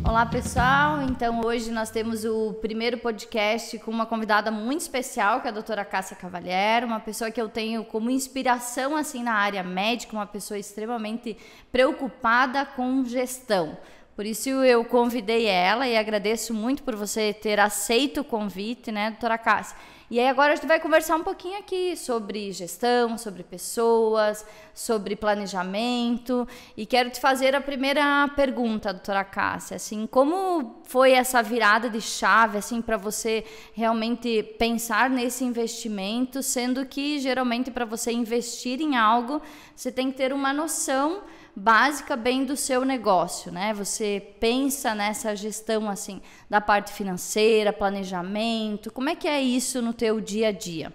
Olá, pessoal. Então, hoje nós temos o primeiro podcast com uma convidada muito especial, que é a doutora Cássia Cavaliero, uma pessoa que eu tenho como inspiração assim na área médica, uma pessoa extremamente preocupada com gestão. Por isso eu convidei ela e agradeço muito por você ter aceito o convite, né, doutora Cássia? E aí agora a gente vai conversar um pouquinho aqui sobre gestão, sobre pessoas, sobre planejamento. E quero te fazer a primeira pergunta, doutora Cássia, assim, como foi essa virada de chave, assim, para você realmente pensar nesse investimento, sendo que geralmente para você investir em algo, você tem que ter uma noção básica bem do seu negócio, né? Você pensa nessa gestão assim da parte financeira, planejamento, como é que é isso no teu dia a dia?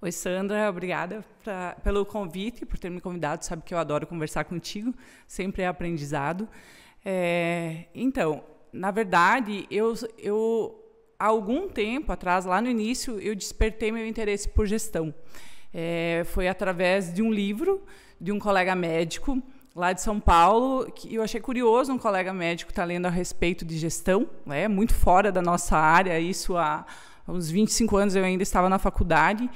Oi, Sandra, obrigada pelo convite, por ter me convidado, sabe que eu adoro conversar contigo, sempre é aprendizado. Então, na verdade, eu há algum tempo atrás, lá no início, eu despertei meu interesse por gestão. Foi através de um livro de um colega médico lá de São Paulo, que eu achei curioso um colega médico estar lendo a respeito de gestão, muito fora da nossa área, isso há uns 25 anos eu ainda estava na faculdade,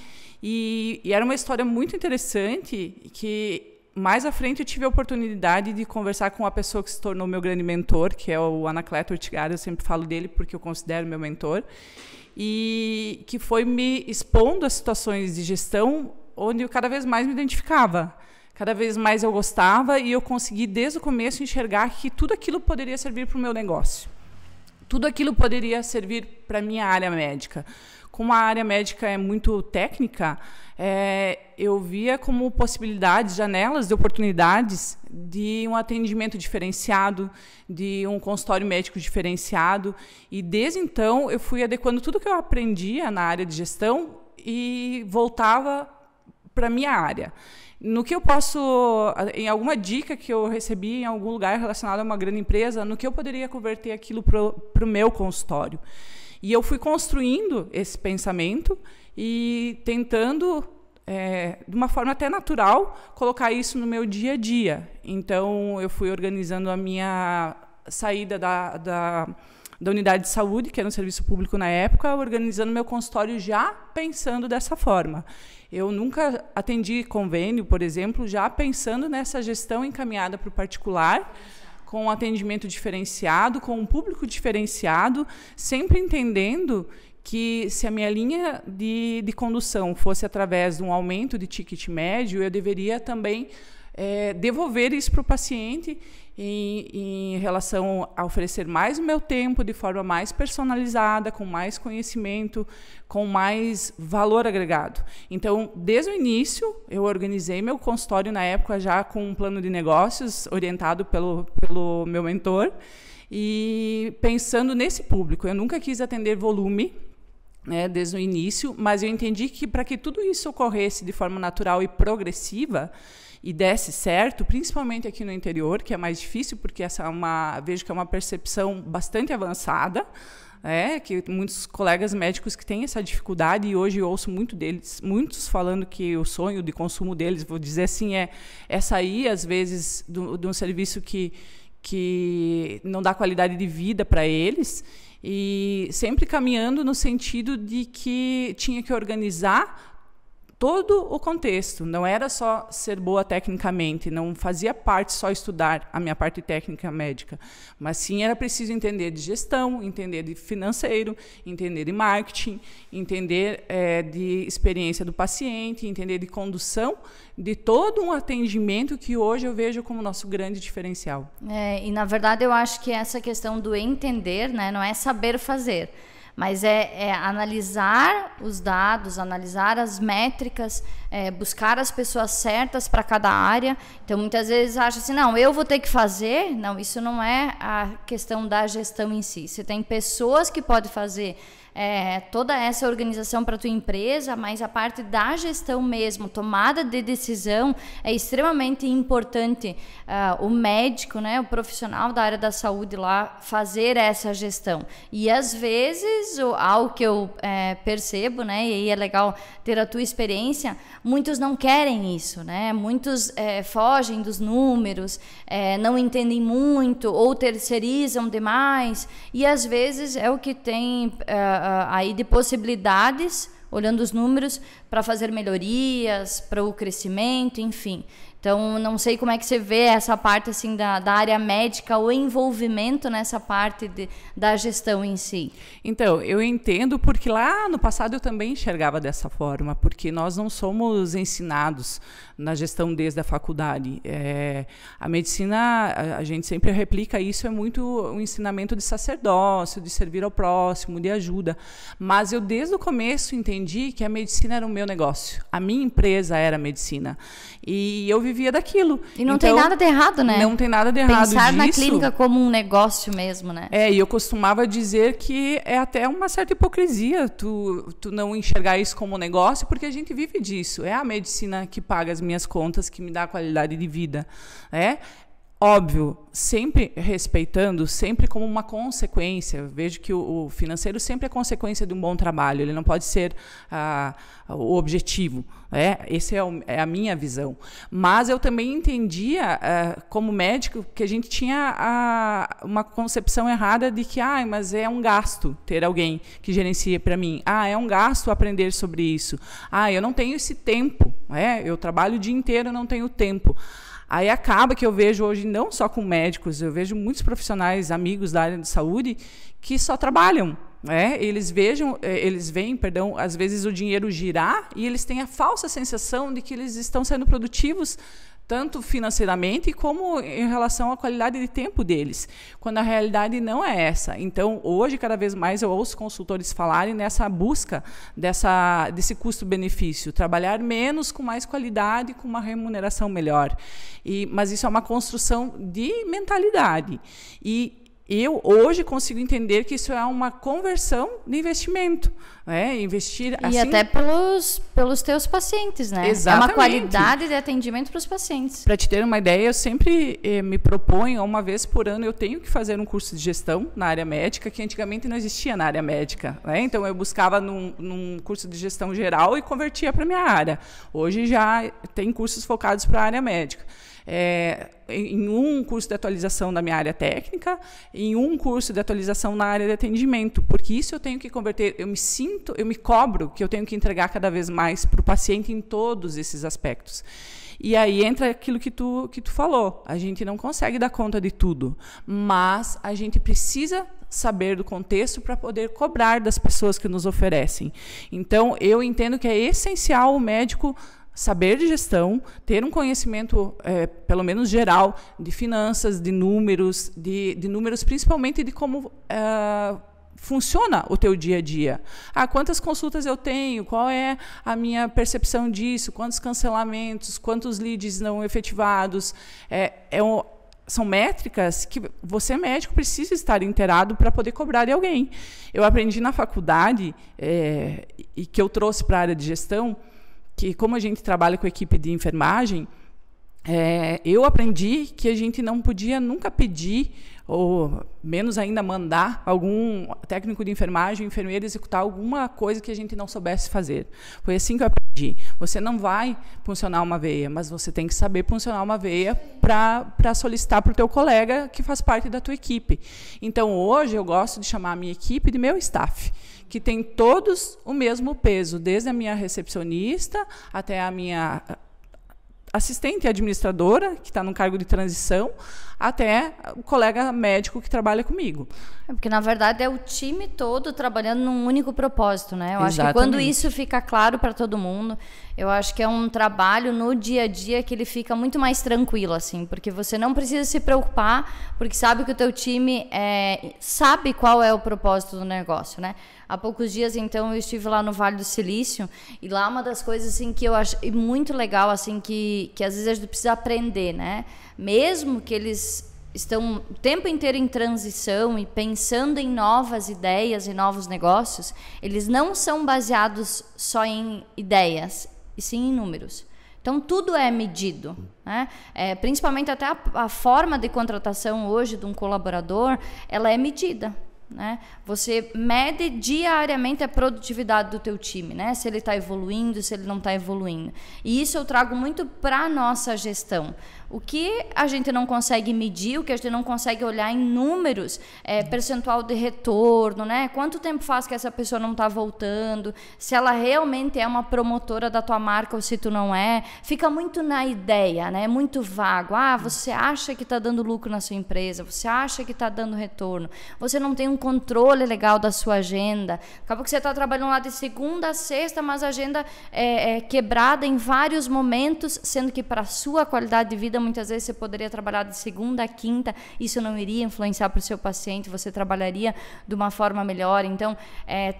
e era uma história muito interessante, que mais à frente eu tive a oportunidade de conversar com a pessoa que se tornou meu grande mentor, que é o Anacleto Ortigara, eu sempre falo dele porque eu considero meu mentor, e que foi me expondo a situações de gestão onde eu cada vez mais me identificava. Cada vez mais eu gostava e eu consegui, desde o começo, enxergar que tudo aquilo poderia servir para o meu negócio. Tudo aquilo poderia servir para a minha área médica. Como a área médica é muito técnica, eu via como possibilidades, janelas de oportunidades de um atendimento diferenciado, de um consultório médico diferenciado. E, desde então, eu fui adequando tudo que eu aprendia na área de gestão e voltava para a minha área. No que eu posso, em alguma dica que eu recebi em algum lugar relacionado a uma grande empresa, no que eu poderia converter aquilo para o meu consultório. E eu fui construindo esse pensamento e tentando, de uma forma até natural, colocar isso no meu dia a dia. Então, eu fui organizando a minha saída da unidade de saúde, que era um serviço público na época, organizando meu consultório já pensando dessa forma. Eu nunca atendi convênio, por exemplo, já pensando nessa gestão encaminhada para o particular, com um atendimento diferenciado, com um público diferenciado, sempre entendendo que, se a minha linha de condução fosse através de um aumento de ticket médio, eu deveria também devolver isso para o paciente em relação a oferecer mais o meu tempo de forma mais personalizada, com mais conhecimento, com mais valor agregado. Então, desde o início, eu organizei meu consultório na época já com um plano de negócios orientado pelo meu mentor e pensando nesse público. Eu nunca quis atender volume, desde o início, mas eu entendi que, para que tudo isso ocorresse de forma natural e progressiva, e desse certo, principalmente aqui no interior, que é mais difícil, porque vejo que é uma percepção bastante avançada, que muitos colegas médicos que têm essa dificuldade, e hoje eu ouço muitos falando que o sonho de consumo deles, vou dizer assim, é sair, às vezes, de um serviço que não dá qualidade de vida para eles, e sempre caminhando no sentido de que tinha que organizar todo o contexto, não era só ser boa tecnicamente, não fazia parte só estudar a minha parte técnica médica, mas sim era preciso entender de gestão, entender de financeiro, entender de marketing, entender de experiência do paciente, entender de condução, de todo um atendimento que hoje eu vejo como nosso grande diferencial. E na verdade eu acho que essa questão do entender, né, não é saber fazer, mas é analisar os dados, analisar as métricas, buscar as pessoas certas para cada área. Então, muitas vezes acha assim, não, eu vou ter que fazer. Não, isso não é a questão da gestão em si. Você tem pessoas que podem fazer toda essa organização para a tua empresa, mas a parte da gestão mesmo, tomada de decisão, é extremamente importante o médico, né, o profissional da área da saúde lá fazer essa gestão. E às vezes, algo que eu percebo, né, e aí é legal ter a tua experiência, muitos não querem isso, né? Muitos fogem dos números, não entendem muito ou terceirizam demais, e às vezes é o que tem aí de possibilidades, olhando os números, para fazer melhorias, para o crescimento, enfim. Então, não sei como é que você vê essa parte assim, da área médica, o envolvimento nessa parte da gestão em si. Então, eu entendo porque lá no passado eu também enxergava dessa forma, porque nós não somos ensinados na gestão desde a faculdade. A medicina, a gente sempre replica isso, é muito um ensinamento de sacerdócio, de servir ao próximo, de ajuda. Mas eu, desde o começo, entendi que a medicina era o meu negócio. A minha empresa era a medicina. E eu vivia daquilo. E não tem nada de errado, né? Não tem nada de errado disso. Pensar na clínica como um negócio mesmo, né? E eu costumava dizer que é até uma certa hipocrisia tu não enxergar isso como um negócio, porque a gente vive disso. É a medicina que paga as minhas contas, que me dá qualidade de vida. Óbvio, sempre respeitando, sempre como uma consequência. Eu vejo que o financeiro sempre é consequência de um bom trabalho, ele não pode ser o objetivo. Essa é a minha visão. Mas eu também entendia, como médico, que a gente tinha uma concepção errada de que mas é um gasto ter alguém que gerencia para mim. É um gasto aprender sobre isso. Eu não tenho esse tempo. Eu trabalho o dia inteiro, eu não tenho tempo. Aí acaba que eu vejo hoje, não só com médicos, eu vejo muitos profissionais, amigos da área de saúde, que só trabalham. Eles veem, às vezes o dinheiro girar e eles têm a falsa sensação de que eles estão sendo produtivos, tanto financeiramente como em relação à qualidade de tempo deles, quando a realidade não é essa. Então, hoje, cada vez mais, eu ouço consultores falarem nessa busca desse custo-benefício, trabalhar menos com mais qualidade, com uma remuneração melhor. Mas isso é uma construção de mentalidade. E eu hoje consigo entender que isso é uma conversão de investimento. Investir e até pelos teus pacientes, né? Exatamente. É uma qualidade de atendimento para os pacientes. Para te ter uma ideia, eu sempre me proponho, uma vez por ano, eu tenho que fazer um curso de gestão na área médica, que antigamente não existia na área médica. Então, eu buscava num curso de gestão geral e convertia para a minha área. Hoje já tem cursos focados para a área médica. Em um curso de atualização da minha área técnica, em um curso de atualização na área de atendimento, porque isso eu tenho que converter, eu me cobro que eu tenho que entregar cada vez mais para o paciente em todos esses aspectos. E aí entra aquilo que tu falou, a gente não consegue dar conta de tudo, mas a gente precisa saber do contexto para poder cobrar das pessoas que nos oferecem. Então, eu entendo que é essencial o médico saber de gestão, ter um conhecimento, pelo menos geral, de finanças, de números, principalmente de como funciona o teu dia a dia. Quantas consultas eu tenho? Qual é a minha percepção disso? Quantos cancelamentos? Quantos leads não efetivados? São métricas que você, médico, precisa estar inteirado para poder cobrar de alguém. Eu aprendi na faculdade, e que eu trouxe para a área de gestão, que como a gente trabalha com a equipe de enfermagem, eu aprendi que a gente não podia nunca pedir, ou menos ainda mandar, algum técnico de enfermagem, enfermeiro, executar alguma coisa que a gente não soubesse fazer. Foi assim que eu aprendi. Você não vai puncionar uma veia, mas você tem que saber puncionar uma veia para solicitar para o teu colega que faz parte da tua equipe. Então, hoje, eu gosto de chamar a minha equipe de meu staff, que tem todos o mesmo peso, desde a minha recepcionista até a minha assistente administradora, que está no cargo de transição, até o colega médico que trabalha comigo. Porque, na verdade, é o time todo trabalhando num único propósito, né? Eu Exatamente. acho que quando isso fica claro para todo mundo, eu acho que é um trabalho no dia a dia que ele fica muito mais tranquilo, assim, porque você não precisa se preocupar, porque sabe que o teu time sabe qual é o propósito do negócio, né? Há poucos dias, então, eu estive lá no Vale do Silício, e lá uma das coisas assim, que eu acho muito legal, assim, que às vezes a gente precisa aprender, né? Mesmo que eles estão o tempo inteiro em transição e pensando em novas ideias e novos negócios, eles não são baseados só em ideias, e sim em números. Então, tudo é medido, né? Principalmente até a forma de contratação hoje de um colaborador, ela é medida, né? Você mede diariamente a produtividade do teu time, né? Se ele está evoluindo, se ele não está evoluindo. E isso eu trago muito para a nossa gestão. O que a gente não consegue medir, o que a gente não consegue olhar em números, percentual de retorno, né? Quanto tempo faz que essa pessoa não está voltando, se ela realmente é uma promotora da tua marca ou se tu não é, fica muito na ideia, né? Muito vago. Você acha que está dando lucro na sua empresa, você acha que está dando retorno, você não tem um controle legal da sua agenda, acaba que você está trabalhando lá de segunda a sexta, mas a agenda é quebrada em vários momentos, sendo que para a sua qualidade de vida muitas vezes você poderia trabalhar de segunda a quinta, isso não iria influenciar para o seu paciente, você trabalharia de uma forma melhor. Então,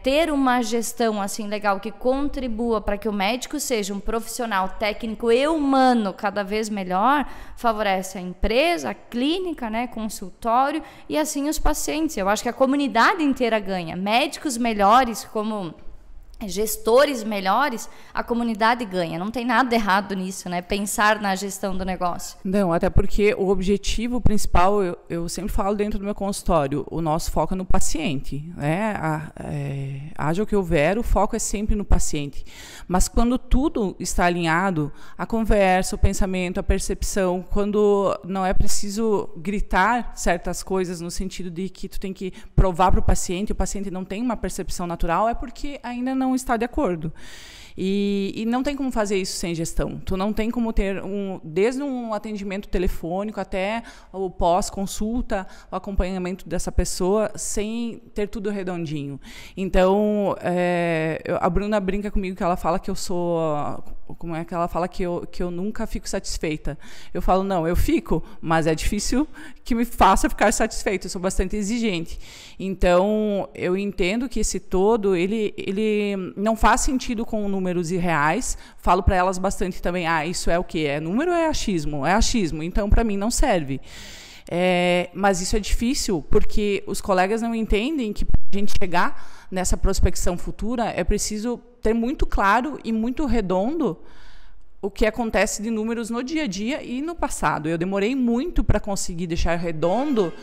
ter uma gestão assim legal que contribua para que o médico seja um profissional técnico e humano cada vez melhor, favorece a empresa, a clínica, né, consultório e assim os pacientes. Eu acho que a comunidade inteira ganha. Médicos melhores, como gestores melhores, a comunidade ganha. Não tem nada errado nisso, né? Pensar na gestão do negócio. Não, até porque o objetivo principal, eu sempre falo dentro do meu consultório, o nosso foco é no paciente, né? Haja o que houver, o foco é sempre no paciente. Mas quando tudo está alinhado, a conversa, o pensamento, a percepção, quando não é preciso gritar certas coisas no sentido de que tu tem que provar para o paciente não tem uma percepção natural, é porque ainda não está de acordo. E não tem como fazer isso sem gestão. Tu não tem como ter desde um atendimento telefônico até o pós-consulta, o acompanhamento dessa pessoa, sem ter tudo redondinho. Então, a Bruna brinca comigo que ela fala que eu sou... Como é que ela fala que eu nunca fico satisfeita? Eu falo, não, eu fico, mas é difícil que me faça ficar satisfeita. Eu sou bastante exigente. Então, eu entendo que esse todo, ele não faz sentido com números irreais. Falo para elas bastante também, isso é o quê? É número ou é achismo? É achismo, então para mim não serve. Mas isso é difícil porque os colegas não entendem que para a gente chegar nessa prospecção futura é preciso ter muito claro e muito redondo o que acontece de números no dia a dia e no passado. Eu demorei muito para conseguir deixar redondo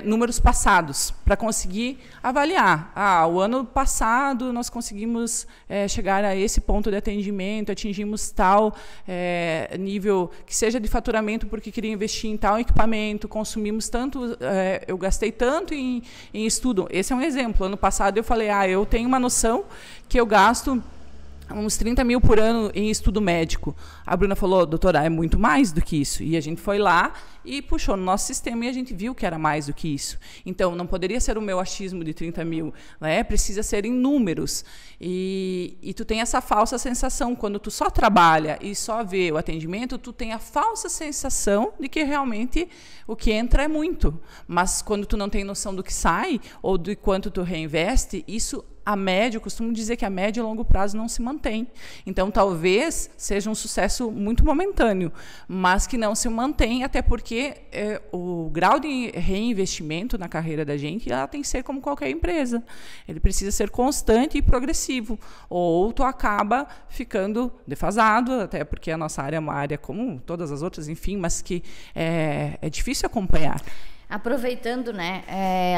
números passados, para conseguir avaliar. O ano passado nós conseguimos chegar a esse ponto de atendimento, atingimos tal nível, que seja de faturamento porque queria investir em tal equipamento, consumimos tanto, eu gastei tanto em estudo. Esse é um exemplo. Ano passado eu falei, eu tenho uma noção que eu gasto uns 30 mil por ano em estudo médico. A Bruna falou, doutora, é muito mais do que isso. E a gente foi lá e puxou no nosso sistema e a gente viu que era mais do que isso. Então, não poderia ser o meu achismo de 30 mil, né? Precisa ser em números. E tu tem essa falsa sensação, quando tu só trabalha e só vê o atendimento, tu tem a falsa sensação de que realmente o que entra é muito. Mas quando tu não tem noção do que sai ou de quanto tu reinveste, isso a médio, eu costumo dizer que a médio e longo prazo não se mantém. Então, talvez seja um sucesso muito momentâneo, mas que não se mantém, até porque o grau de reinvestimento na carreira da gente, ela tem que ser como qualquer empresa. Ele precisa ser constante e progressivo, ou tu acaba ficando defasado, até porque a nossa área é uma área como todas as outras, enfim, mas que é difícil acompanhar. Aproveitando, né,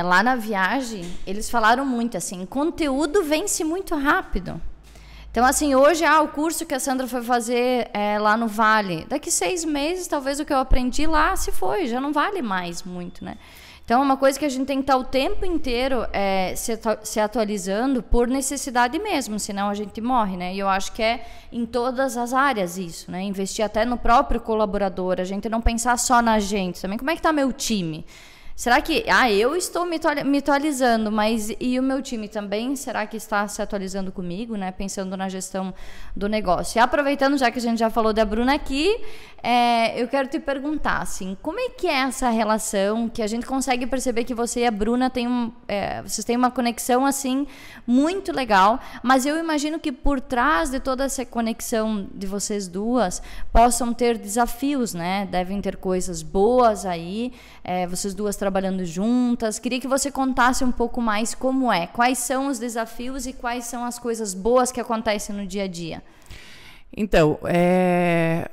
lá na viagem, eles falaram muito assim, conteúdo vence muito rápido. Então, assim, hoje, o curso que a Sandra foi fazer lá no Vale, daqui 6 meses, talvez o que eu aprendi lá se foi, já não vale mais muito, né? Então, é uma coisa que a gente tem que estar o tempo inteiro se atualizando por necessidade mesmo, senão a gente morre, né? E eu acho que é em todas as áreas isso, né? Investir até no próprio colaborador, a gente não pensar só na gente também. Como é que está meu time? Será que... eu estou me atualizando, mas e o meu time também? Será que está se atualizando comigo, né? Pensando na gestão do negócio. E aproveitando, já que a gente já falou da Bruna aqui, eu quero te perguntar, assim, como é que é essa relação que a gente consegue perceber que você e a Bruna vocês têm uma conexão, assim, muito legal, mas eu imagino que por trás de toda essa conexão de vocês duas, possam ter desafios, né? Devem ter coisas boas aí, vocês duas trabalhando juntas. Queria que você contasse um pouco mais como quais são os desafios e quais são as coisas boas que acontecem no dia a dia. Então,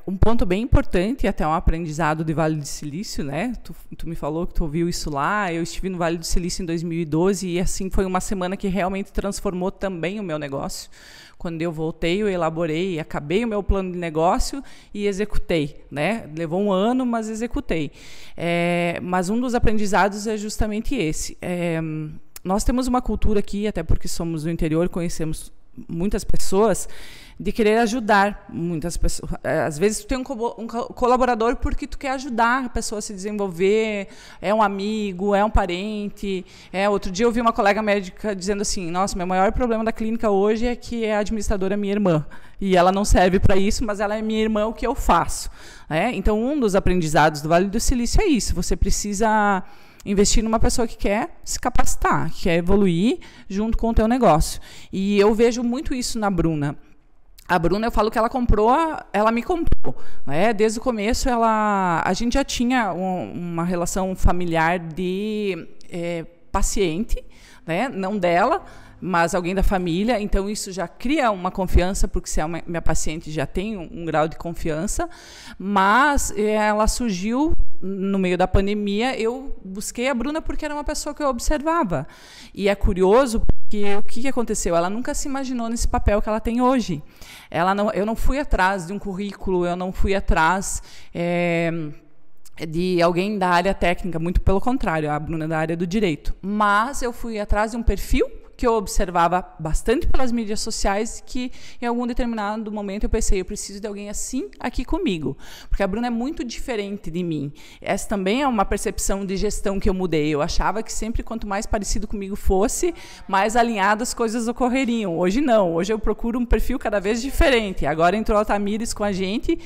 um ponto bem importante, até um aprendizado de Vale do Silício, né? Tu me falou que tu ouviu isso lá, eu estive no Vale do Silício em 2012 e assim foi uma semana que realmente transformou também o meu negócio. Quando eu voltei, eu elaborei, acabei o meu plano de negócio e executei, né? Levou um ano, mas executei. Mas um dos aprendizados é justamente esse. Nós temos uma cultura aqui, até porque somos do interior, conhecemos muitas pessoas, de querer ajudar muitas pessoas. Às vezes tu tem um colaborador porque tu quer ajudar a pessoa a se desenvolver, é um amigo, é um parente. Outro dia eu vi uma colega médica dizendo assim, nossa, meu maior problema da clínica hoje é que a administradora é minha irmã. E ela não serve para isso, mas ela é minha irmã, o que eu faço? Então, um dos aprendizados do Vale do Silício é isso, você precisa investir numa pessoa que quer se capacitar, que quer evoluir junto com o teu negócio. E eu vejo muito isso na Bruna. A Bruna, eu falo que ela me comprou. Né? Desde o começo, a gente já tinha uma relação familiar de paciente, né? Não dela, mas alguém da família. Então, isso já cria uma confiança, porque se é minha paciente, já tem um grau de confiança. Mas ela surgiu no meio da pandemia. Eu busquei a Bruna porque era uma pessoa que eu observava. E é curioso, porque o que aconteceu? Ela nunca se imaginou nesse papel que ela tem hoje. Eu não fui atrás de um currículo, eu não fui atrás de alguém da área técnica, muito pelo contrário, a Bruna é da área do direito. Mas eu fui atrás de um perfil que eu observava bastante pelas mídias sociais, que em algum determinado momento eu pensei, eu preciso de alguém assim aqui comigo, porque a Bruna é muito diferente de mim. Essa também é uma percepção de gestão que eu mudei. Eu achava que sempre quanto mais parecido comigo fosse, mais alinhadas as coisas ocorreriam. Hoje não, hoje eu procuro um perfil cada vez diferente. Agora entrou a Tamires com a gente.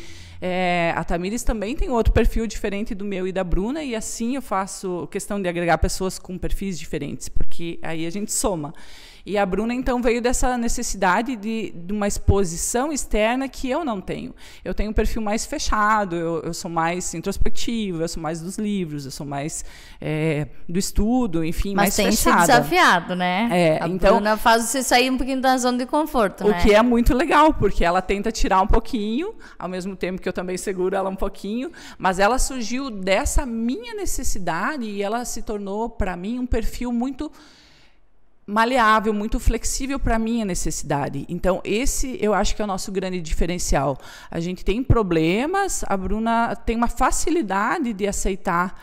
A Tamires também tem outro perfil diferente do meu e da Bruna, e assim eu faço questão de agregar pessoas com perfis diferentes, porque aí a gente soma. E a Bruna, então, veio dessa necessidade de uma exposição externa que eu não tenho. Eu tenho um perfil mais fechado, eu sou mais introspectivo, eu sou mais dos livros, eu sou mais do estudo, enfim, mais fechada. Mas tem se desafiado, né? A Bruna faz você sair um pouquinho da zona de conforto, né? O que é muito legal, porque ela tenta tirar um pouquinho, ao mesmo tempo que eu também seguro ela um pouquinho, mas ela surgiu dessa minha necessidade e ela se tornou, para mim, um perfil muito maleável, muito flexível para a minha necessidade. Então, esse eu acho que é o nosso grande diferencial. A gente tem problemas, a Bruna tem uma facilidade de aceitar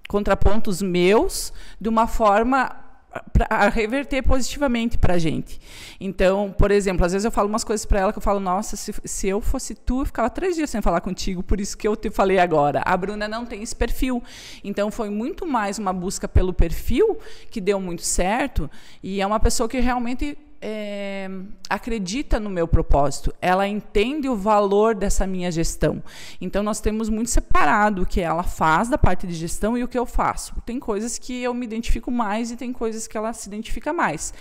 contrapontos meus de uma forma para reverter positivamente para a gente. Então, por exemplo, às vezes eu falo umas coisas para ela que eu falo, nossa, se eu fosse tu, eu ficava 3 dias sem falar contigo, por isso que eu te falei agora. A Bruna não tem esse perfil. Então, foi muito mais uma busca pelo perfil que deu muito certo, e é uma pessoa que realmente acredita no meu propósito, ela entende o valor dessa minha gestão. Então, nós temos muito separado o que ela faz da parte de gestão e o que eu faço. Tem coisas que eu me identifico mais e tem coisas que ela se identifica mais.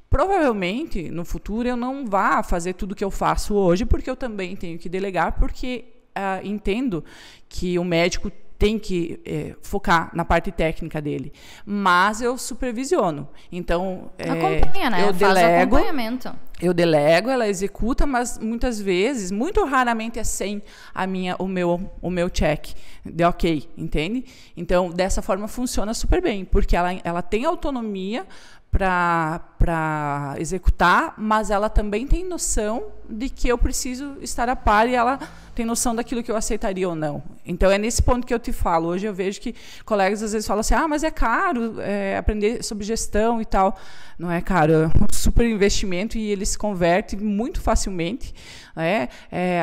Provavelmente, no futuro, eu não vá fazer tudo o que eu faço hoje, porque eu também tenho que delegar, porque entendo que o médico tem que focar na parte técnica dele. Mas eu supervisiono. Então, acompanha, né? Eu delego, acompanhamento. Eu delego, ela executa, mas muitas vezes, muito raramente é sem o meu check de ok, entende? Então, dessa forma funciona super bem, porque ela tem autonomia para executar, mas ela também tem noção de que eu preciso estar a par e ela tem noção daquilo que eu aceitaria ou não. Então, é nesse ponto que eu te falo. Hoje eu vejo que colegas às vezes falam assim, mas é caro aprender sobre gestão e tal. Não é caro, é um super investimento e ele se converte muito facilmente.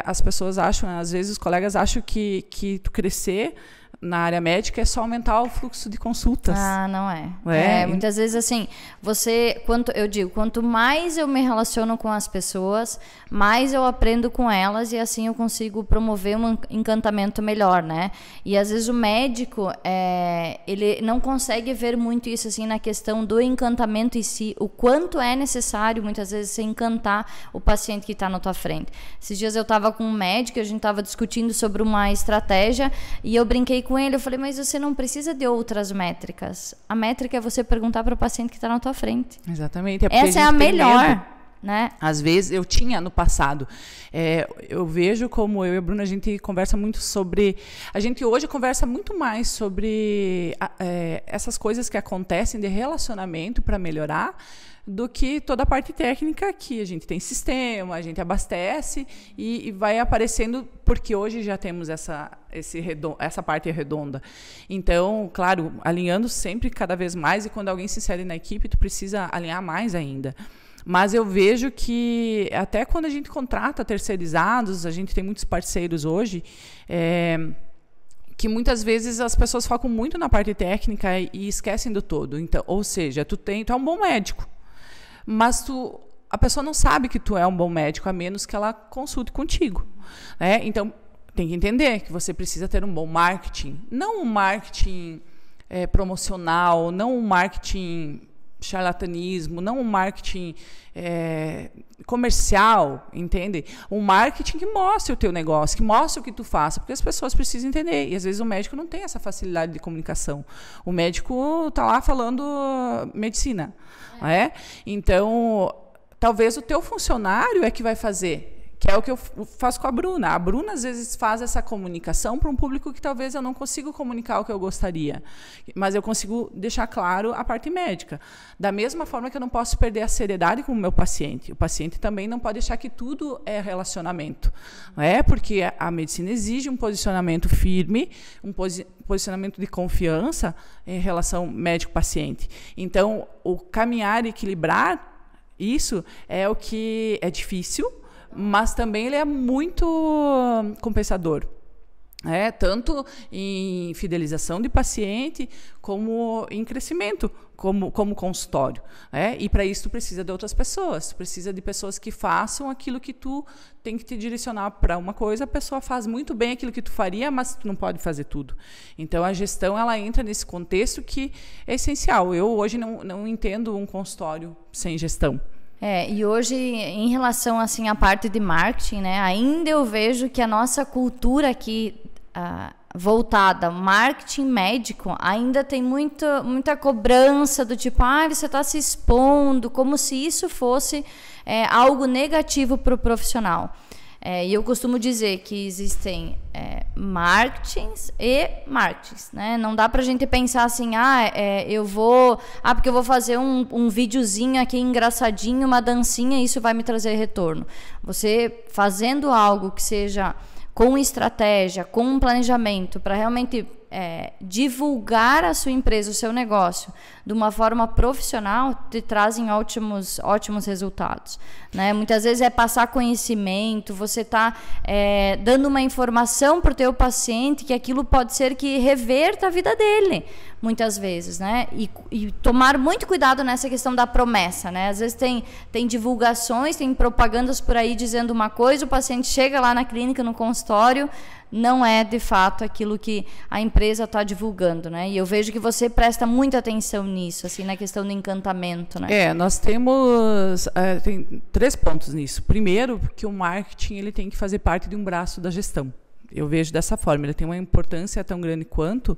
As pessoas acham, às vezes os colegas acham que tu crescer na área médica é só aumentar o fluxo de consultas. Não é. Muitas vezes, assim, quanto mais eu me relaciono com as pessoas, mais eu aprendo com elas e assim eu consigo promover um encantamento melhor, né? E às vezes o médico, ele não consegue ver muito isso, assim, na questão do encantamento em si, o quanto é necessário, muitas vezes, você encantar o paciente que está na tua frente. Esses dias eu estava com um médico, a gente estava discutindo sobre uma estratégia e eu brinquei com ele, eu falei, mas você não precisa de outras métricas. A métrica é você perguntar para o paciente que está na tua frente. Exatamente. Essa é a melhor, né? Às vezes, eu tinha no passado, eu vejo como eu e a Bruna, a gente conversa muito sobre... A gente hoje conversa muito mais sobre essas coisas que acontecem de relacionamento para melhorar, do que toda a parte técnica que a gente tem sistema, a gente abastece e vai aparecendo, porque hoje já temos essa parte redonda. Então, claro, alinhando sempre cada vez mais, e quando alguém se insere na equipe, tu precisa alinhar mais ainda. Mas eu vejo que até quando a gente contrata terceirizados, a gente tem muitos parceiros hoje, que muitas vezes as pessoas focam muito na parte técnica e esquecem do todo. Então, ou seja, tu é um bom médico, mas a pessoa não sabe que tu é um bom médico, a menos que ela consulte contigo, né? Então, tem que entender que você precisa ter um bom marketing. Não um marketing promocional, não um marketing charlatanismo, não um marketing comercial, entende? Um marketing que mostre o teu negócio, que mostre o que tu faça, porque as pessoas precisam entender. E às vezes o médico não tem essa facilidade de comunicação. O médico está lá falando medicina, né? Então, talvez o teu funcionário é que vai fazer, que é o que eu faço com a Bruna. A Bruna, às vezes, faz essa comunicação para um público que talvez eu não consiga comunicar o que eu gostaria, mas eu consigo deixar claro a parte médica. Da mesma forma que eu não posso perder a seriedade com o meu paciente. O paciente também não pode achar que tudo é relacionamento, não é? Porque a medicina exige um posicionamento firme, um posicionamento de confiança em relação médico-paciente. Então, o caminhar e equilibrar isso é o que é difícil, mas também ele é muito compensador. Tanto em fidelização de paciente, como em crescimento, como consultório. E para isso tu precisa de outras pessoas, tu precisa de pessoas que façam aquilo que tu tem que te direcionar para uma coisa, a pessoa faz muito bem aquilo que tu faria, mas tu não pode fazer tudo. Então a gestão, ela entra nesse contexto que é essencial. Eu hoje não entendo um consultório sem gestão. E hoje, em relação assim à parte de marketing, né, ainda eu vejo que a nossa cultura aqui voltada ao marketing médico ainda tem muita cobrança do tipo, você está se expondo, como se isso fosse algo negativo para o profissional. E eu costumo dizer que existem marketings e marketings, né? Não dá pra gente pensar assim, porque eu vou fazer um videozinho aqui engraçadinho, uma dancinha, e isso vai me trazer retorno. Você fazendo algo que seja com estratégia, com um planejamento, para realmente divulgar a sua empresa, o seu negócio, de uma forma profissional, te trazem ótimos resultados, né? Muitas vezes é passar conhecimento, você está dando uma informação para o teu paciente que aquilo pode ser que reverta a vida dele, muitas vezes, né? E tomar muito cuidado nessa questão da promessa, né? Às vezes tem divulgações, tem propagandas por aí dizendo uma coisa, o paciente chega lá na clínica, no consultório, não é de fato aquilo que a empresa está divulgando, né? E eu vejo que você presta muita atenção nisso, assim, na questão do encantamento, né? Nós temos tem 3 pontos nisso. Primeiro, que o marketing ele tem que fazer parte de um braço da gestão. Eu vejo dessa forma, ele tem uma importância tão grande quanto.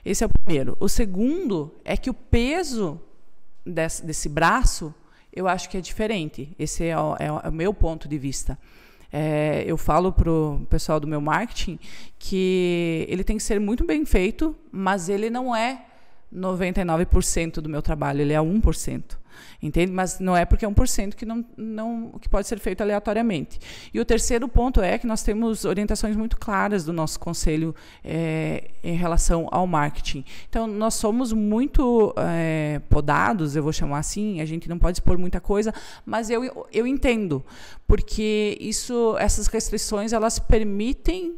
Esse é o primeiro. O segundo é que o peso desse braço, eu acho que é diferente. Esse é o meu ponto de vista. Eu falo para o pessoal do meu marketing que ele tem que ser muito bem feito, mas ele não é 99% do meu trabalho, ele é 1%. Entende? Mas não é porque é 1% que pode ser feito aleatoriamente. E o terceiro ponto é que nós temos orientações muito claras do nosso conselho em relação ao marketing. Então, nós somos muito podados, eu vou chamar assim, a gente não pode expor muita coisa, mas eu entendo, porque essas restrições, elas permitem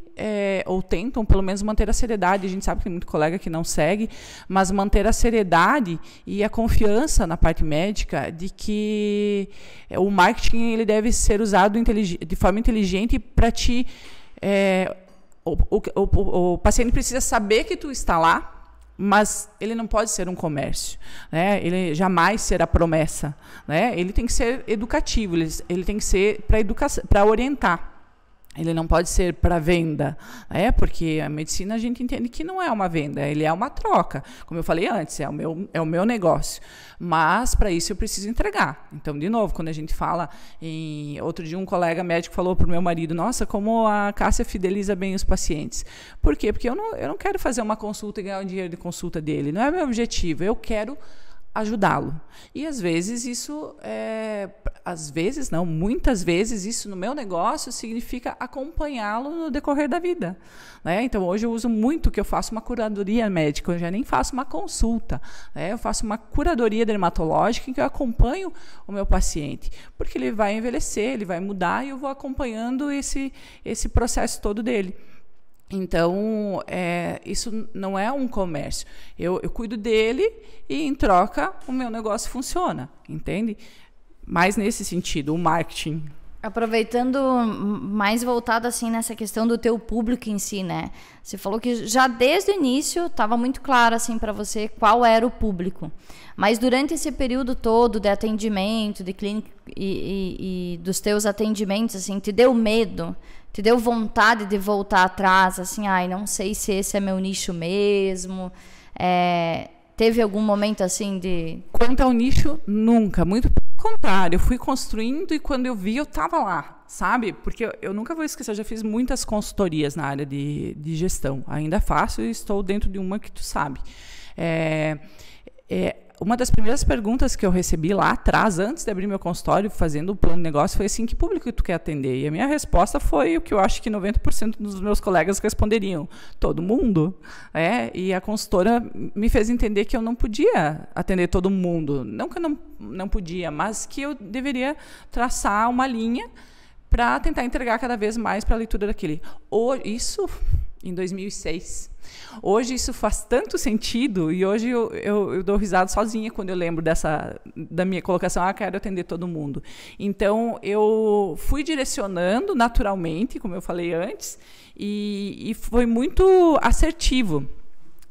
ou tentam, pelo menos, manter a seriedade. A gente sabe que tem muito colega que não segue, mas manter a seriedade e a confiança na parte médica de que o marketing ele deve ser usado de forma inteligente para te... O paciente precisa saber que tu está lá, mas ele não pode ser um comércio, né? Ele jamais será promessa, né? Ele tem que ser educativo, ele tem que ser para orientar. Ele não pode ser para venda, porque a medicina a gente entende que não é uma venda, ele é uma troca. Como eu falei antes, é o meu negócio. Mas, para isso, eu preciso entregar. Então, de novo, quando a gente fala outro dia, um colega médico falou para o meu marido, nossa, como a Cássia fideliza bem os pacientes. Por quê? Porque eu não quero fazer uma consulta e ganhar o dinheiro de consulta dele. Não é meu objetivo. Eu quero ajudá-lo. E às vezes isso muitas vezes isso no meu negócio significa acompanhá-lo no decorrer da vida, né? Então hoje eu uso muito que eu faço uma curadoria médica, eu já nem faço uma consulta, né? Eu faço uma curadoria dermatológica em que eu acompanho o meu paciente, porque ele vai envelhecer, ele vai mudar e eu vou acompanhando esse processo todo dele. Então, isso não é um comércio. Eu cuido dele e, em troca, o meu negócio funciona, entende? Mais nesse sentido, o marketing. Aproveitando mais voltado assim nessa questão do teu público em si, né? Você falou que já desde o início estava muito claro assim para você qual era o público. Mas durante esse período todo de atendimento, de clínica e dos teus atendimentos, assim, te deu medo? Te deu vontade de voltar atrás, assim, não sei se esse é meu nicho mesmo? Teve algum momento assim de... Quanto ao nicho, nunca. Muito pelo contrário, eu fui construindo e quando eu vi, eu estava lá, sabe? Porque eu nunca vou esquecer, eu já fiz muitas consultorias na área de gestão. Ainda faço e estou dentro de uma que tu sabe. Uma das primeiras perguntas que eu recebi lá atrás, antes de abrir meu consultório, fazendo o plano de negócio, foi assim, que público tu quer atender? E a minha resposta foi o que eu acho que 90% dos meus colegas responderiam, todo mundo. E a consultora me fez entender que eu não podia atender todo mundo. Não que eu não podia, mas que eu deveria traçar uma linha para tentar entregar cada vez mais para a leitura daquele. Isso em 2006. Hoje isso faz tanto sentido e hoje eu dou risada sozinha quando eu lembro da minha colocação, quero atender todo mundo. Então, eu fui direcionando naturalmente, como eu falei antes, e foi muito assertivo.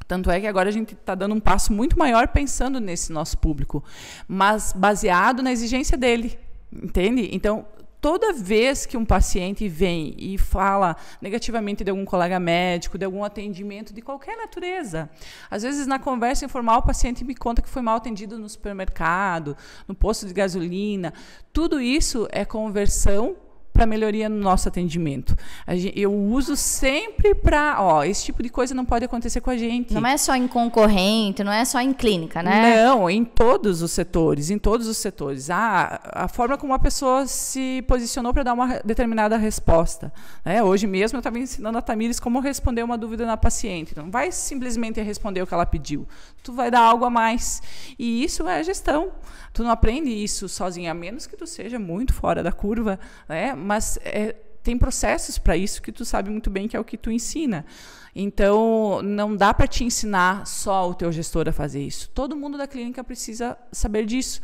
Tanto é que agora a gente está dando um passo muito maior pensando nesse nosso público, mas baseado na exigência dele, entende? Então, toda vez que um paciente vem e fala negativamente de algum colega médico, de algum atendimento de qualquer natureza, às vezes na conversa informal o paciente me conta que foi mal atendido no supermercado, no posto de gasolina, tudo isso é conversão para melhoria no nosso atendimento. Eu uso sempre para... esse tipo de coisa não pode acontecer com a gente. Não é só em concorrente, não é só em clínica, né? Não, em todos os setores, a forma como a pessoa se posicionou para dar uma determinada resposta. Hoje mesmo eu estava ensinando a Tamires como responder uma dúvida na paciente. Não vai simplesmente responder o que ela pediu. Tu vai dar algo a mais. E isso é gestão. Tu não aprende isso sozinha, a menos que tu seja muito fora da curva, né? Mas tem processos para isso que tu sabe muito bem que é o que tu ensina. Então, não dá para te ensinar só o teu gestor a fazer isso. Todo mundo da clínica precisa saber disso.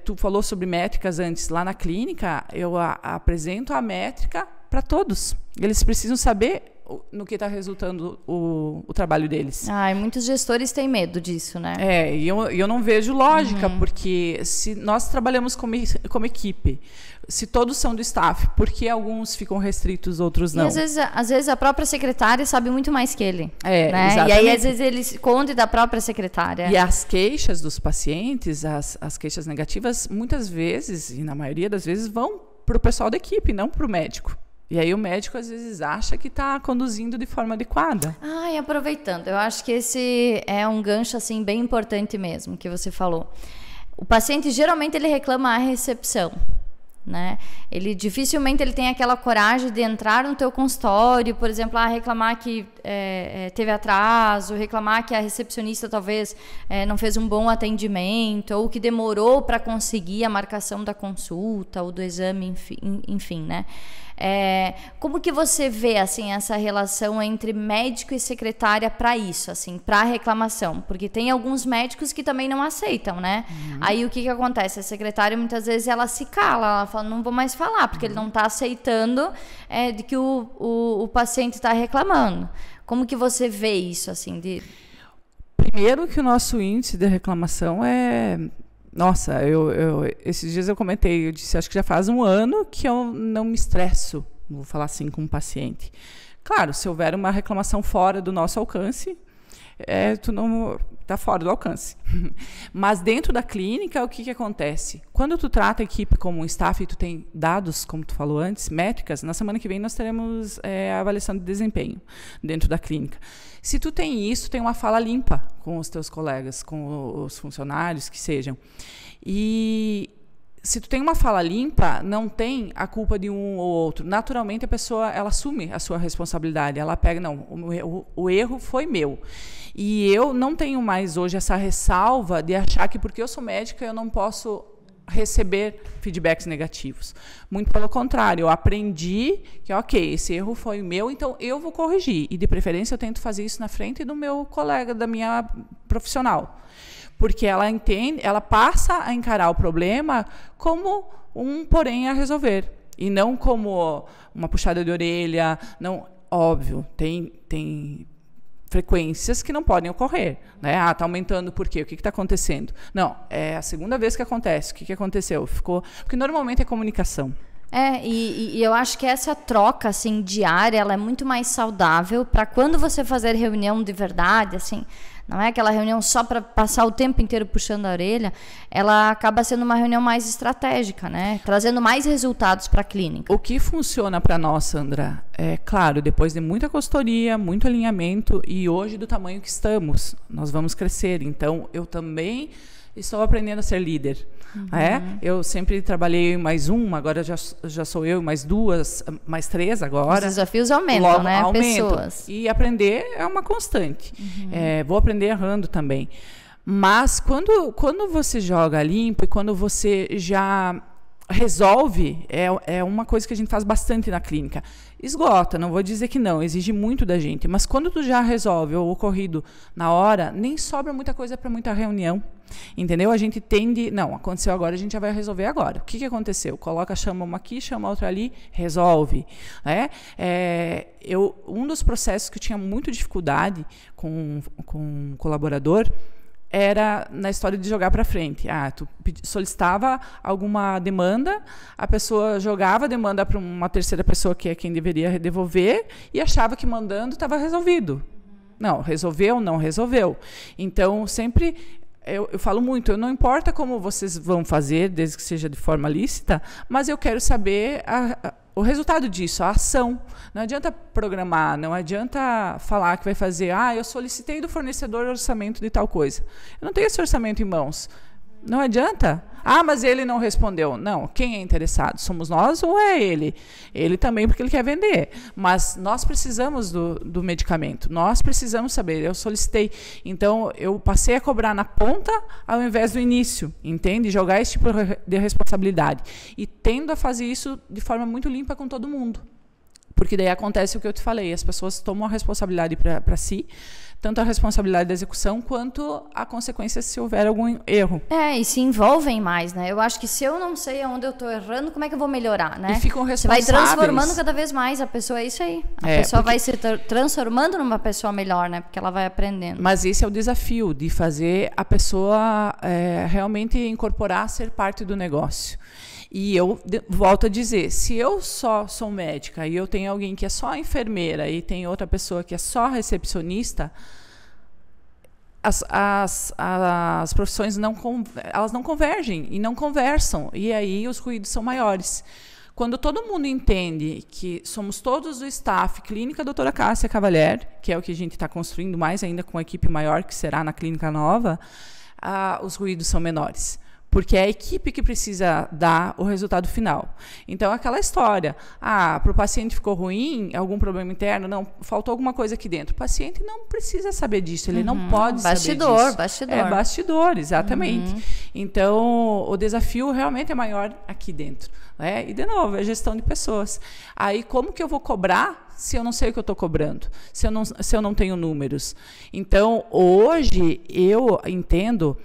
Tu falou sobre métricas antes. Lá na clínica, eu apresento a métrica para todos. Eles precisam saber no que está resultando o trabalho deles. E muitos gestores têm medo disso, né? E eu não vejo lógica, porque se nós trabalhamos como equipe, se todos são do staff, por que alguns ficam restritos, outros não? E às vezes a própria secretária sabe muito mais que ele. Né? E aí, às vezes, ele esconde da própria secretária. E as queixas dos pacientes, as queixas negativas, muitas vezes, e na maioria das vezes, vão para o pessoal da equipe, não para o médico. E aí o médico, às vezes, acha que está conduzindo de forma adequada. E aproveitando, eu acho que esse é um gancho assim, bem importante mesmo, que você falou. O paciente, geralmente, ele reclama a recepção, né? Ele dificilmente ele tem aquela coragem de entrar no teu consultório, por exemplo, reclamar que teve atraso, reclamar que a recepcionista talvez não fez um bom atendimento, ou que demorou para conseguir a marcação da consulta ou do exame, enfim, né? Como que você vê assim essa relação entre médico e secretária para isso, assim, para reclamação? Porque tem alguns médicos que também não aceitam, né? Aí o que acontece? A secretária muitas vezes ela se cala, ela fala, não vou mais falar, porque ele não está aceitando de que o paciente está reclamando. Como que você vê isso, assim? Primeiro que o nosso índice de reclamação é... Nossa, esses dias eu comentei, eu disse, acho que já faz um ano que eu não me estresso, vou falar assim, com um paciente. Claro, se houver uma reclamação fora do nosso alcance, tu não está fora do alcance. Mas dentro da clínica, o que acontece? Quando tu trata a equipe como um staff e tu tem dados, como tu falou antes, métricas, na semana que vem nós teremos a avaliação de desempenho dentro da clínica. Se tu tem isso, tem uma fala limpa com os teus colegas, com os funcionários, que sejam. E se tu tem uma fala limpa, não tem a culpa de um ou outro. Naturalmente, a pessoa ela assume a sua responsabilidade. Ela pega, não, o erro foi meu. E eu não tenho mais hoje essa ressalva de achar que porque eu sou médica, eu não posso receber feedbacks negativos. Muito pelo contrário, eu aprendi que, ok, esse erro foi meu, então eu vou corrigir. E, de preferência, eu tento fazer isso na frente do meu colega, da minha profissional. Porque ela entende, ela passa a encarar o problema como um porém a resolver. E não como uma puxada de orelha. Não, óbvio, tem frequências que não podem ocorrer, né? Ah, está aumentando por quê? O que está acontecendo? Não, é a segunda vez que acontece. O que aconteceu? Porque normalmente é comunicação. E eu acho que essa troca assim diária, ela é muito mais saudável para quando você fazer reunião de verdade, assim, não é aquela reunião só para passar o tempo inteiro puxando a orelha, ela acaba sendo uma reunião mais estratégica, né? Trazendo mais resultados para a clínica. O que funciona para nós, Sandra, é claro, depois de muita consultoria, muito alinhamento e hoje do tamanho que estamos, nós vamos crescer. Então, eu também estou aprendendo a ser líder. Eu sempre trabalhei mais agora já sou eu, mais duas, mais três agora. Os desafios aumentam, né? Aumentam. Pessoas. E aprender é uma constante. Vou aprender errando também. Mas quando você joga limpo e quando você já resolve, é uma coisa que a gente faz bastante na clínica. Esgota, não vou dizer que não, exige muito da gente. Mas quando tu já resolve o ocorrido na hora, nem sobra muita coisa para muita reunião. Entendeu? A gente tende... Não, aconteceu agora, a gente já vai resolver agora. O que aconteceu? Chama uma aqui, chama outra ali, resolve. Né? Um dos processos que eu tinha muita dificuldade com um colaborador era na história de jogar para frente. Tu solicitava alguma demanda, a pessoa jogava a demanda para uma terceira pessoa, que é quem deveria devolver, e achava que mandando estava resolvido. Não, resolveu, não resolveu. Então, sempre... Eu falo muito, não importa como vocês vão fazer, desde que seja de forma lícita, mas eu quero saber o resultado disso, a ação. Não adianta programar, não adianta falar que vai fazer, eu solicitei do fornecedor orçamento de tal coisa. Eu não tenho esse orçamento em mãos. Não adianta. Mas ele não respondeu. Não, quem é interessado? Somos nós ou é ele? Ele também, porque ele quer vender. Mas nós precisamos do medicamento. Nós precisamos saber. Eu solicitei. Então, eu passei a cobrar na ponta ao invés do início. Entende? Jogar esse tipo de responsabilidade. E tendo a fazer isso de forma muito limpa com todo mundo. Porque daí acontece o que eu te falei. As pessoas tomam a responsabilidade para si, tanto a responsabilidade da execução quanto a consequência se houver algum erro. E se envolvem mais, né? Eu acho que se eu não sei aonde eu estou errando, como é que eu vou melhorar, né? E ficam responsáveis. Você vai transformando cada vez mais a pessoa, é isso aí. A pessoa vai se transformando numa pessoa melhor, né? Porque ela vai aprendendo. Mas esse é o desafio, de fazer a pessoa realmente incorporar, ser parte do negócio. E eu volto a dizer, se eu só sou médica e eu tenho alguém que é só enfermeira e tem outra pessoa que é só recepcionista, as profissões elas não convergem e não conversam. E aí os ruídos são maiores. Quando todo mundo entende que somos todos do staff Clínica Doutora Cássia Cavalier, que é o que a gente está construindo mais ainda com uma equipe maior, que será na clínica nova, os ruídos são menores. porque é a equipe que precisa dar o resultado final. Então, aquela história, para o paciente ficou ruim, algum problema interno, não, faltou alguma coisa aqui dentro. O paciente não precisa saber disso, ele não pode saber disso. Bastidor. É bastidor, exatamente. Então, o desafio realmente é maior aqui dentro, né? E, de novo, é gestão de pessoas. Aí, como que eu vou cobrar se eu não sei o que eu estou cobrando? Se eu não tenho números? Então, hoje, eu entendo...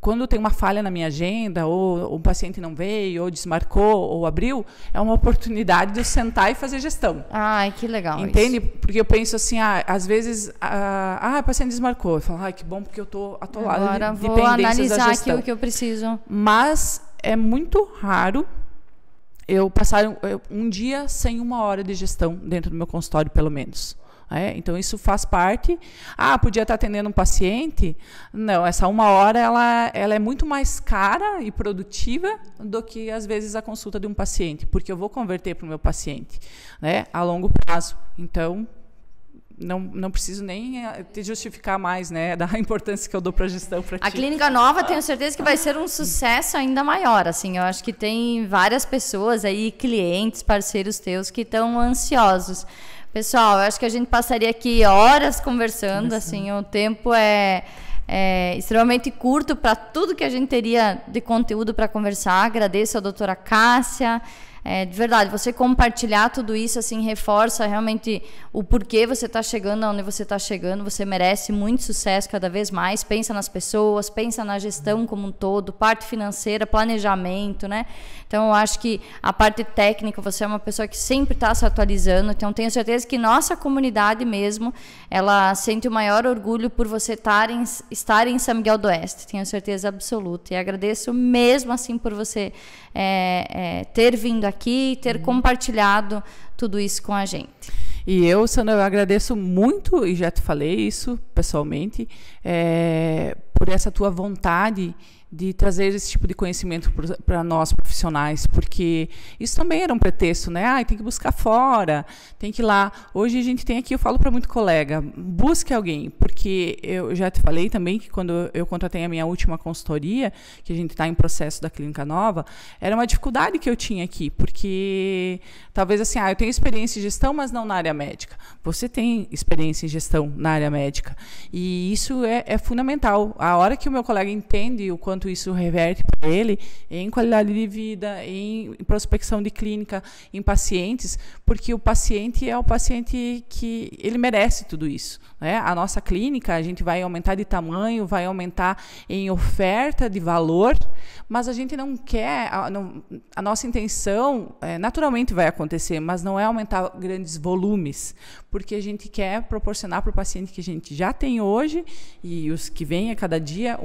quando tem uma falha na minha agenda, ou o paciente não veio, ou desmarcou, ou abriu, é uma oportunidade de eu sentar e fazer gestão. Ai, que legal. Entende? Isso. Porque eu penso assim, às vezes, o paciente desmarcou. Eu falo, que bom, porque eu estou atolada Agora de vou dependências analisar da gestão. aqui o que eu preciso. Mas é muito raro eu passar um dia sem 1 hora de gestão dentro do meu consultório, pelo menos. Então, isso faz parte. Podia estar atendendo um paciente? Não, essa 1 hora ela é muito mais cara e produtiva do que, às vezes, a consulta de um paciente, porque eu vou converter para o meu paciente, né, a longo prazo. Então, não preciso nem te justificar mais, né, da importância que eu dou para a gestão para ti. A Clínica Nova, tenho certeza que vai ser um sucesso ainda maior. Assim, eu acho que tem várias pessoas aí, clientes, parceiros teus, que estão ansiosos. Pessoal, eu acho que a gente passaria aqui horas conversando, assim, o tempo é extremamente curto para tudo que a gente teria de conteúdo para conversar. Agradeço a doutora Cássia. De verdade, você compartilhar tudo isso, assim, reforça realmente o porquê você está chegando aonde você está chegando. Você merece muito sucesso cada vez mais. Pensa nas pessoas, pensa na gestão como um todo, parte financeira, planejamento, né? Então, eu acho que a parte técnica, você é uma pessoa que sempre está se atualizando. Então, tenho certeza que nossa comunidade mesmo, ela sente o maior orgulho por você estar em São Miguel do Oeste. Tenho certeza absoluta. E agradeço mesmo, assim, por você ter vindo aqui, ter compartilhado tudo isso com a gente. E eu, Sandra, eu agradeço muito, e já te falei isso pessoalmente, por essa tua vontade de trazer esse tipo de conhecimento para nós profissionais, porque isso também era um pretexto, né? Tem que buscar fora, tem que ir lá. Hoje a gente tem aqui, eu falo para muito colega, busque alguém, porque eu já te falei também que quando eu contratei a minha última consultoria, que a gente está em processo da Clínica Nova, era uma dificuldade que eu tinha aqui, porque talvez assim, eu tenho experiência em gestão, mas não na área médica. Você tem experiência em gestão na área médica, e isso é fundamental. A hora que o meu colega entende o quanto isso reverte para ele em qualidade de vida, em prospecção de clínica, em pacientes, porque o paciente é o paciente que ele merece tudo isso, né? A nossa clínica, a gente vai aumentar de tamanho, vai aumentar em oferta de valor, mas a gente não quer, a nossa intenção, naturalmente vai acontecer, mas não é aumentar grandes volumes, porque a gente quer proporcionar para o paciente que a gente já tem hoje e os que vêm a cada dia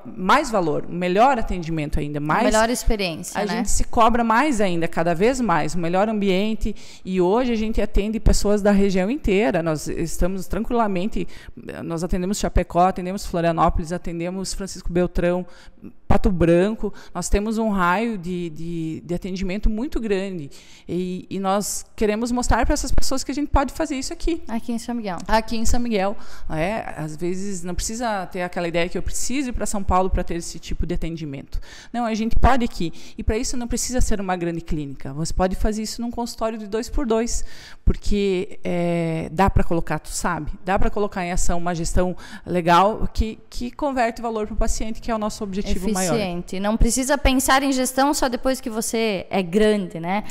mais valor, um melhor atendimento ainda, mais melhor experiência, a gente se cobra mais ainda, cada vez mais, um melhor ambiente, e hoje a gente atende pessoas da região inteira. Nós estamos tranquilamente, nós atendemos Chapecó, atendemos Florianópolis, atendemos Francisco Beltrão, Pato Branco, nós temos um raio de atendimento muito grande, e nós queremos mostrar para essas pessoas que a gente pode fazer isso aqui em São Miguel. Aqui em São Miguel. Às vezes não precisa ter aquela ideia que eu preciso ir para São Paulo para ter esse tipo de atendimento. Não, a gente pode aqui, e para isso não precisa ser uma grande clínica, você pode fazer isso num consultório de 2x2, porque dá para colocar, tu sabe, dá para colocar em ação uma gestão legal que converte valor para o paciente, que é o nosso objetivo maior. Não precisa pensar em gestão só depois que você é grande, né?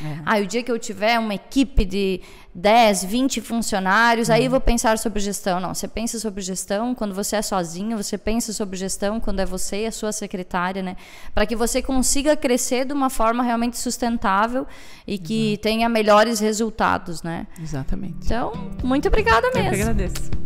O dia que eu tiver uma equipe de 10, 20 funcionários, aí vou pensar sobre gestão. Não, você pensa sobre gestão quando você é sozinho, você pensa sobre gestão quando é você e a sua secretária, né? Para que você consiga crescer de uma forma realmente sustentável e que tenha melhores resultados, né? Exatamente. Então, muito obrigada mesmo. Eu que agradeço.